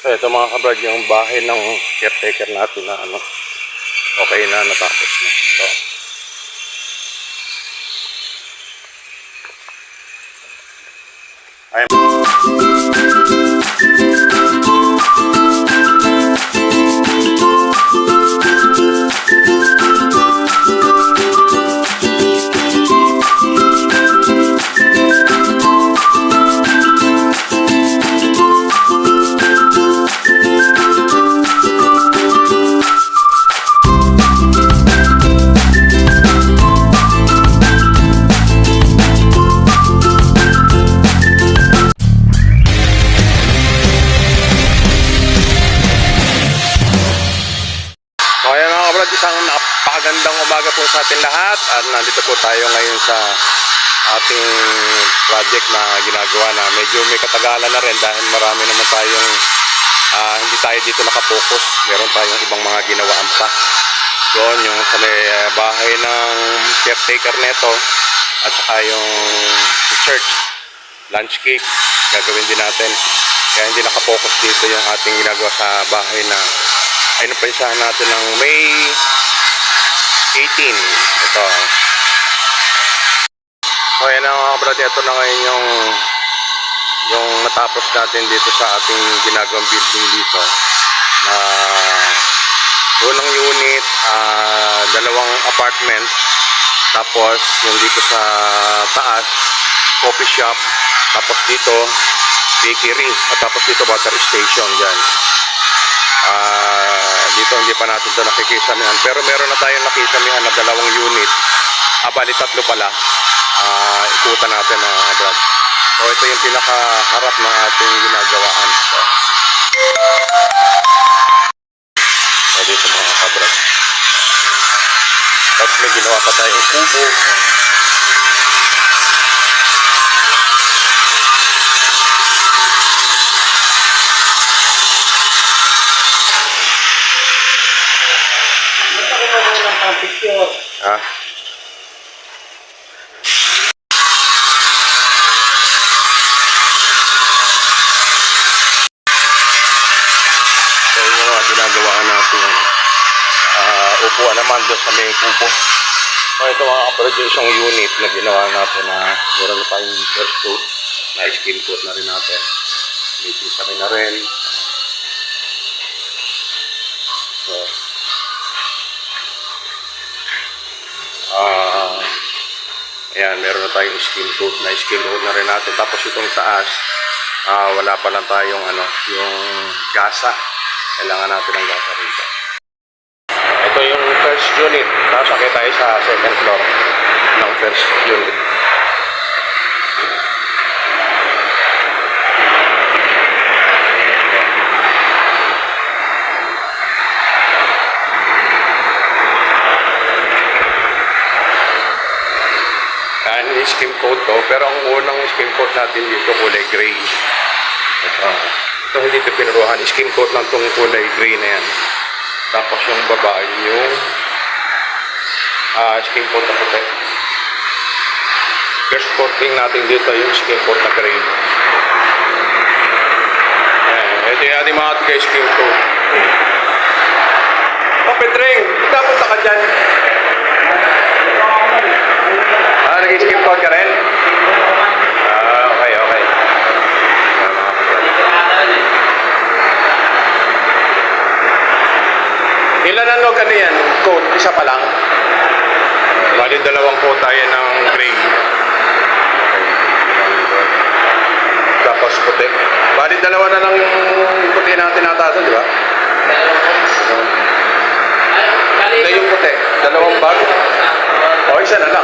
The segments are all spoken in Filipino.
So ito mga kabrad, yung bahay ng caretaker natin na okay na, natapos na. So ayan mga kabrad, isang napakagandang umaga po sa atin lahat at nandito po tayo ngayon sa ating project na ginagawa na medyo may katagalan na rin dahil marami naman tayong hindi tayo dito nakapokus. Meron tayong ibang mga ginawaan pa doon, yung sa may bahay ng caretaker neto at saka yung church landscape gagawin din natin, kaya hindi nakapokus dito yung ating ginagawa sa bahay na ay napaisahan natin ng May 18. Ito. So ayan na mga brad, ito na ngayon yung natapos natin dito sa ating ginagawang building dito. Unang unit, dalawang apartment, tapos yung dito sa taas, coffee shop, tapos dito bakery, at tapos dito water station dyan. Dito hindi pa natin ito nakikisamihan, pero meron na tayong nakisamihan na dalawang unit, bali tatlo pala. Ikutan natin mga brad. So ito yung pinakaharap ng ating ginagawaan. So dito mga kabrad, tapos may ginawa pa tayong kubo. So yung mga ginagawaan natin, upuan naman doon sa may kubo. So ito mga kabrad, isang unit na ginawa natin na meron na tayong first coat na skin coat na rin natin, may kisame na rin. So ayan, meron na tayong skin coat na rin natin. Tapos itong taas, wala pa lang tayong yung gasa. Kailangan natin ng gasa rito. Ito yung first unit. Tapos sakit tayo sa second floor ng first unit. Skim coat to, pero ang unang skim coat natin dito kulay gray. Ito hindi ito pinuruhan, skim coat lang itong kulay gray na yan. Tapos yung baba yung skim coat na puti. First coating natin dito yung skim coat na gray. Ito yung ating mga guys, skim coat. Pedring, punta ka dyan. Nag-skip coat ka rin? Okay. Ilan ang log yan? Coat? Isa pa lang? Bali dalawang coat tayo ng gray. Tapos puti. Bali dalawa na lang yung puti natin natato, di ba? Ito yung puti. Dalawang bag. O, isa na lang.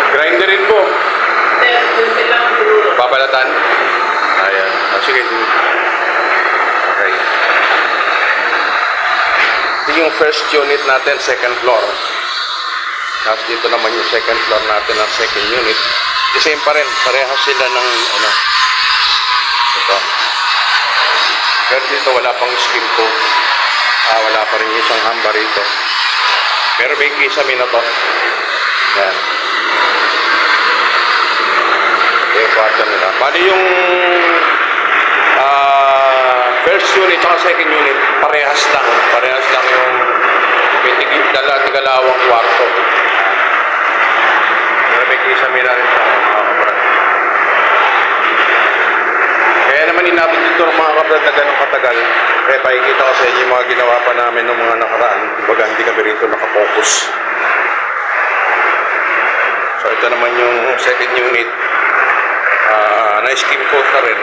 Grinder rin po. Babalatan. Ayan. Sige. Okay. Ito yung first unit natin, second floor. Tapos dito naman yung second floor natin ng second unit. The same pa rin. Parehas sila ng ito. Pero dito wala pang skim coat. Wala pa rin isang hamba rito. Pero may kisame na to. Yan. kwarto nila. Bali yung first unit at second unit, parehas lang. Parehas lang yung may tigalawang kwarto. Pero may kisame na rin sa mga kabrad. Kaya naman inabot dito ng mga kabrad na ganun katagal. Kaya pakikita ko sa inyo yung mga ginawa pa namin ng mga nakaraan. Kumbaga hindi kami rito nakapokus. So ito naman yung second unit. Na-skim coat na rin.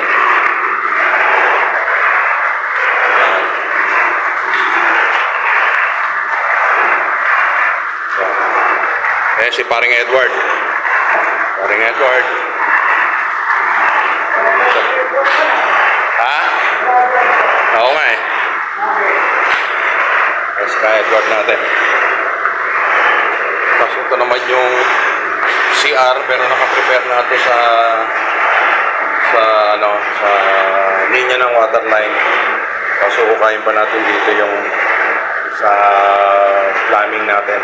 Ayan si paring Edward. Paring Edward. Ha? Oo nga eh. Yes, ka Edward natin. Tapos ito naman yung CR pero naka-prepare na ito sa linya ng water line. Kaso ukayin pa natin dito yung sa plumbing natin.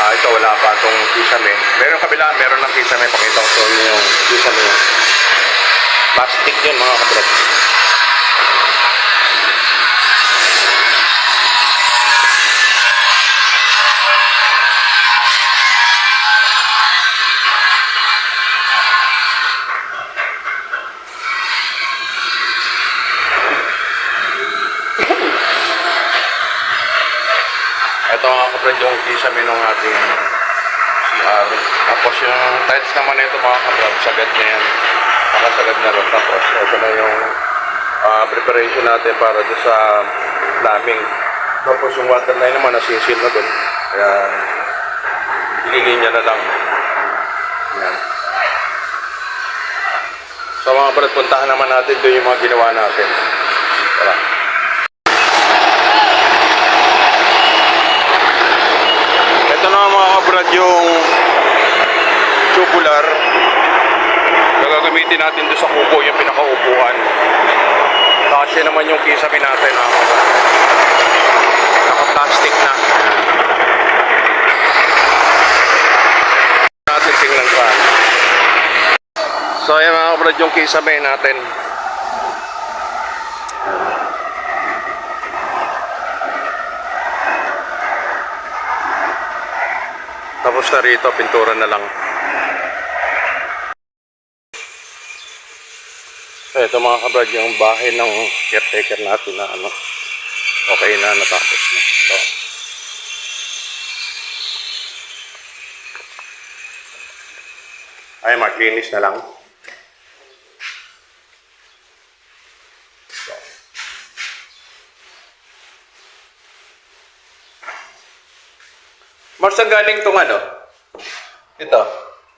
Ito wala pa itong kisame. Meron kabila, meron ng kisame. Pakita ko sa inyo yung kisame. Plastic yun mga kabrad. Ito mga kabrad yung kisame ng ating CR. Tapos yung tiles naman ito mga kabrad, sagad na yan. Nakasagad na rin. Tapos ito na yung preparation natin para doon sa plumbing. Tapos yung water line naman nasisil na doon. Kaya ililinya na lang. Yan. So mga kabrad, puntahan naman natin doon yung mga ginawa natin. Tara. Ito na mga kabrad yung tubular. Gagamitin natin doon sa kubo, yung pinakaupuan. Kasi naman yung kisame natin. Naka-plastic na. Natin tingnan pa. So ayan mga kabrad yung kisame natin. Tapos na rito, pintura na lang. So ito mga kabrad, yung bahay ng caretaker natin na okay na, natapos na. So, ay maglinis na lang. So. Mars, saan galing itong ito?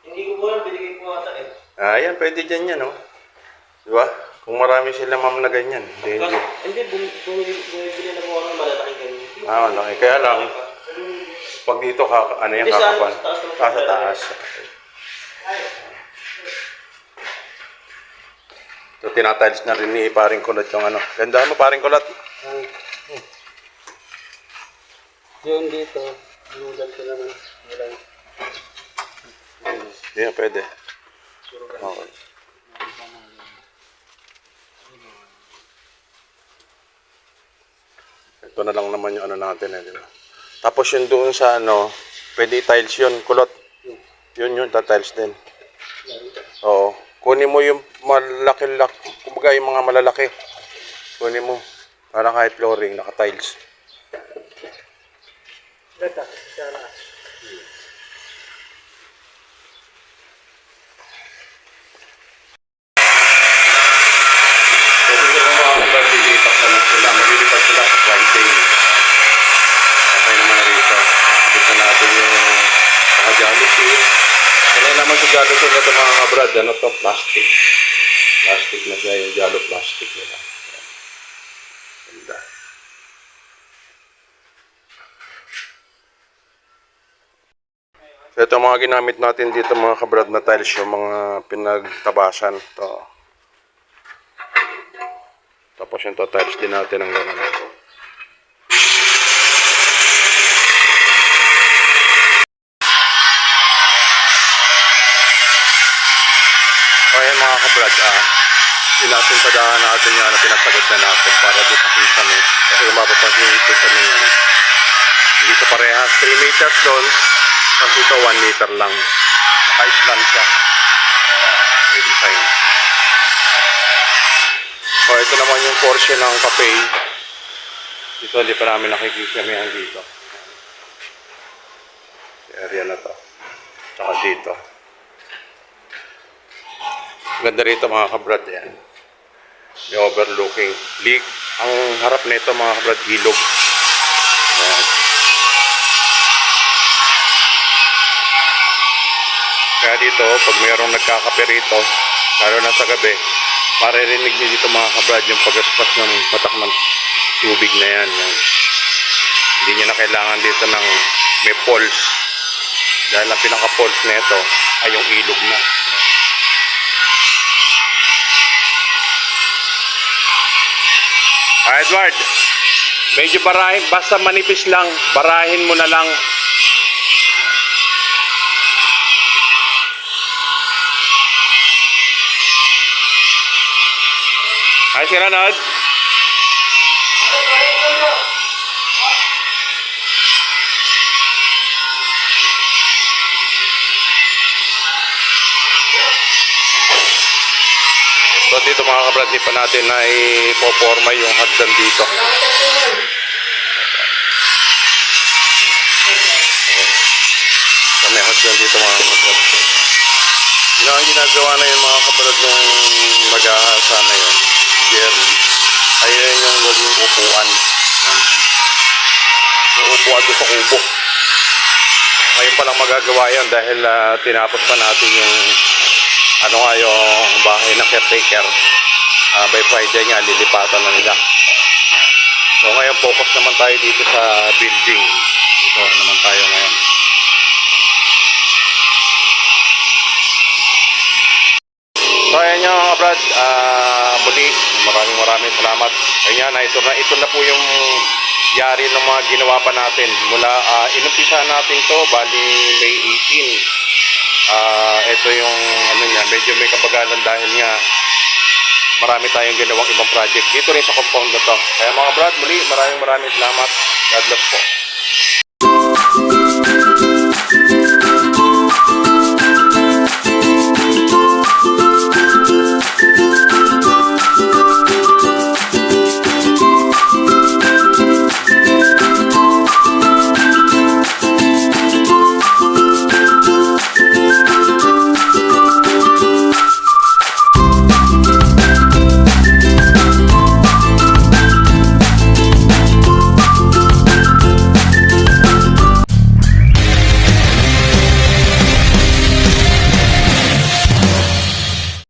Hindi ko po yan, binigay ko ata eh. Ayan, pwede dyan yan, no? Diba? Kung marami sila ma'am na ganyan. Hindi, bumibili na po ako ng malalaking ganyan. Malaki. Kaya lang, pag dito yan, kakapan. Sa taas. So, tinatiles na rin ni paring kulot yung Ganda mo, paring kulot. Yung dito, binulan ko naman. Hindi na pwede. Okay. Ito na lang naman yung natin diba? Tapos yun doon sa pwede i-tiles yun, kulot. Yun, ta-tiles din. Oo. Kunin mo yung malaki-laki, kumbaga yung mga malalaki. Kunin mo. Para kahit flooring, naka-tiles. Gata, sana. Jalo ko na ito mga kabrad, to plastic. Plastic na siya, yung jalo plastic nila. Ganda. Ito mga ginamit natin dito mga kabrad na tiles, yung mga pinagtabasan. To. Tapos yung to tiles din natin ang gano'n. Brad, tinatintadahan natin yan na pinatagad na natin para doon pakita mo. Kasi mapapansin ito sa mga hindi ka parehas 3 meters doon, tapos ito 1 meter lang. Naka-island siya. May design. So ito naman yung portion ng cafe. Dito hindi pa namin nakikita yan dito. Area na to. Tsaka dito. Ganda rito mga kabrad yan. May overlooking lake. Ang harap nito mga kabrad, ilog. Ayan. Kaya dito, pag mayroong nagkakape rito, lalo na sa gabi, maririnig niyo dito mga kabrad yung pagaspas ng patak ng tubig na yan. Hindi niya na kailangan dito ng may falls. Dahil ang pinaka-falls nito ay yung ilog na. Edward, medyo barahin, basta manipis lang, barahin mo na lang. Ay, si Ranad. So dito mga kabrad, di pa natin na ipoporma yung hagdan dito. So may hagdan dito mga kabrad. Yun ang ginagawa na yung mga kabrad nung mag-aasa na yun, Jerry. Ayun yung naging upuan. Yung upuan doon sa kubo. Ngayon pa lang magagawa yan dahil tinapos pa natin yung ano nga yung bahay ng caretaker. By Friday nga lilipatan na nila. So ngayon focus naman tayo dito sa building. Dito naman tayo ngayon. So ayan nyo mga brad, muli maraming salamat. Ayan na ito na po yung yari ng mga ginawa pa natin. Mula inumpisa natin to bali May 18. Ito yung ano niya, medyo may kabagalan dahil nga marami tayong ginawang ibang project dito rin sa compound na to. Kaya mga brad, muli maraming salamat. God bless po.